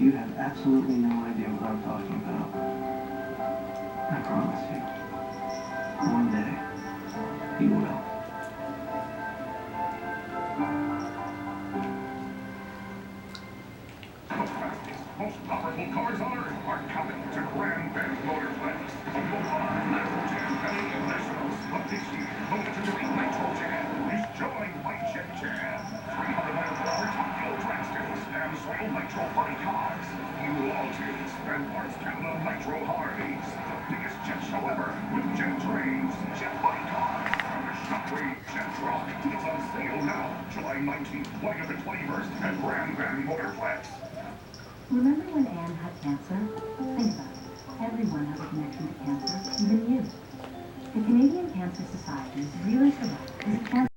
You have absolutely no idea what I'm talking about. I promise you. One day, you will. The fastest, most powerful cars on Earth are coming to Grand Bend Motorplex. The Mopar Nitro Jam Penny Nationals. But this year, the legendary Nitro Jam is joined by Jet Jam. 300-mile-per-hour top fuel dragsters and soil nitro body cars. New Altids and Parts Canada Nitro Harleys. The biggest jet show ever with jet trains, jet body cars, and the Shockwave Jet Truck. It's on sale now, July 19th, 20th, and 21st at Grand Bend Motorplex. Remember when Anne had cancer? Think about it. Everyone has a connection to cancer, even you. The Canadian Cancer Society is really proud because cancer